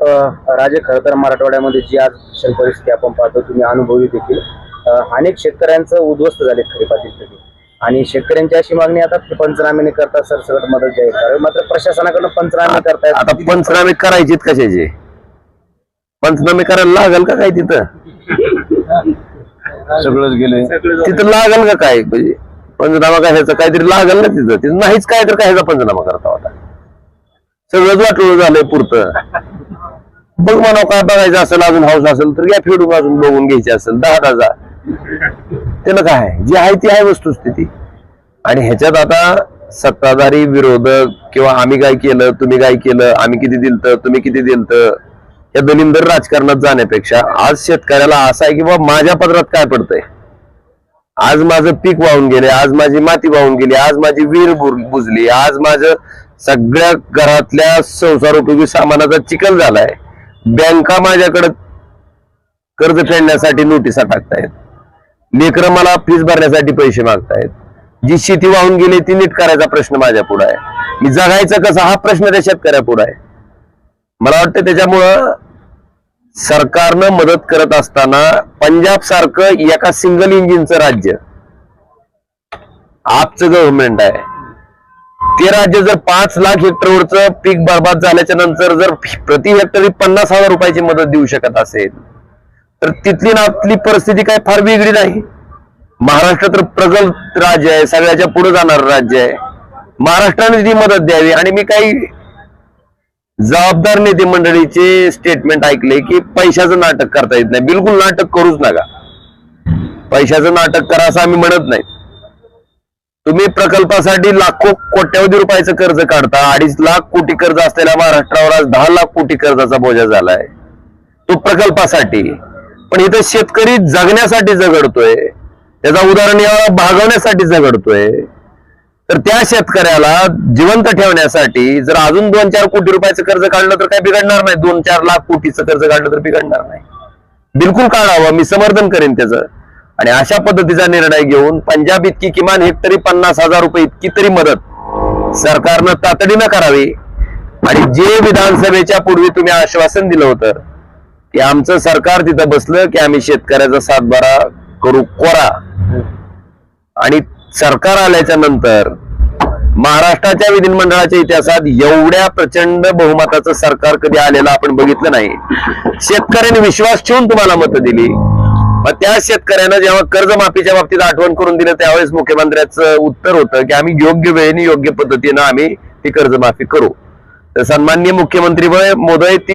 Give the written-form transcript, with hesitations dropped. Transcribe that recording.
राजे, खरं तर मराठवाड्यामध्ये जी आज भीषण परिस्थिती आपण पाहतो, तुम्ही अनुभवी देखील, अनेक शेतकऱ्यांचं उद्ध्वस्त झाले खरीपातील पिके आणि शेतकऱ्यांची अशी मागणी आता पंचनामे करता सरसकट मदत जाहीर करावी, मात्र प्रशासनाकडून पंचनामे करतायत. आता पंचनामे करायचीत कशाचे? पंचनामे करायला लागल का काय तिथं? सगळंच गेले तिथं लागल का काय? म्हणजे पंचनामा कशाचा काहीतरी लागल ना तिथं नाहीच. काय तर कशाचा पंचनामा करता होता? सगळंच वाटलं झालंय पुरतं. बघ म्हणा, काय बघायचं असेल, अजून हाऊस असेल तर या फिरून अजून बघून घ्यायची असेल 10,000 त्याला काय जी आहे ती आहे वस्तुस्थिती. आणि ह्याच्यात आता सत्ताधारी विरोधक किंवा आम्ही काय केलं, तुम्ही काय केलं, आम्ही किती दिलत, तुम्ही किती दिलत, या दलिंदर राजकारणात जाण्यापेक्षा आज शेतकऱ्याला असं आहे की बाबा माझ्या पदरात काय पडतंय, आज माझं पीक वाहून गेले, आज माझी माती वाहून गेली, आज माझी विहीर बुजली, आज माझं सगळ्या घरातल्या संसारोपयोगी सामानाचा चिखल झालाय, बँका माझ्याकडे कर्ज फेडण्यासाठी नोटिसा टाकतायत, लेकरं मला फीस भरण्यासाठी पैसे मागतायत, जी शेती वाहून गेली ती नीट करायचा प्रश्न माझ्या पुढे आहे, मी जगायचं कसं हा प्रश्न त्या शेतकऱ्या पुढे आहे. मला वाटतं त्याच्यामुळं सरकारनं मदत करत असताना पंजाब सारखं एका सिंगल इंजिनचं राज्य, आपचं गव्हर्नमेंट आहे, ते राज्य जर 5 लाख हेक्टरवरचं पीक बर्बाद झाल्याच्या नंतर जर प्रति हेक्टरी 50,000 रुपयाची मदत देऊ शकत असेल तर तिथली ना आपली परिस्थिती काय फार वेगळी नाही. महाराष्ट्र तर प्रगत राज्य आहे, सगळ्याच्या पुढे जाणार राज्य आहे. महाराष्ट्राने ती मदत द्यावी. आणि मी काही जबाबदार नेते मंडळीचे स्टेटमेंट ऐकले की पैशाचं नाटक करता येत नाही. बिलकुल नाटक करूच नका. पैशाचं नाटक करा असं आम्ही म्हणत नाही. तुम्ही प्रकल्पासाठी लाखो कोट्यावधी रुपयाचं कर्ज काढता. 2.5 लाख कोटी कर्ज असलेल्या महाराष्ट्रावर आज 10 लाख कोटी कर्जाचा बोजा झालाय, तो प्रकल्पासाठी. पण इथं शेतकरी जगण्यासाठी झगडतोय, त्याचा उदाहरण भागवण्यासाठी झगडतोय. तर त्या शेतकऱ्याला जिवंत ठेवण्यासाठी जर अजून 2-4 कोटी रुपयाचं कर्ज काढलं तर काय बिघडणार नाही. 2-4 लाख कोटीचं कर्ज काढलं तर बिघडणार नाही. बिलकुल काढावं, मी समर्थन करेन त्याचं. आणि अशा पद्धतीचा निर्णय घेऊन पंजाब इतकी किमान हेक्टरी 50,000 रुपये इतकी तरी मदत सरकारनं तातडीनं करावी. आणि जे विधानसभेच्या पूर्वी तुम्ही आश्वासन दिलं होतं की आमचं सरकार तिथं बसलं की आम्ही शेतकऱ्याचा सातबारा करू कोरा, आणि सरकार आल्याच्या नंतर महाराष्ट्राच्या विधिमंडळाच्या इतिहासात एवढ्या प्रचंड बहुमताचं सरकार कधी आलेलं आपण बघितलं नाही. शेतकऱ्यांनी विश्वास ठेवून तुम्हाला मतं दिली. मग त्या शेतकऱ्यांना जेव्हा कर्जमाफीच्या बाबतीत आठवण करून दिलं त्यावेळेस मुख्यमंत्र्याचं उत्तर होतं की आम्ही योग्य वेळेने योग्य पद्धतीनं आम्ही ती कर्जमाफी करू. तर सन्माननीय मुख्यमंत्री महोदय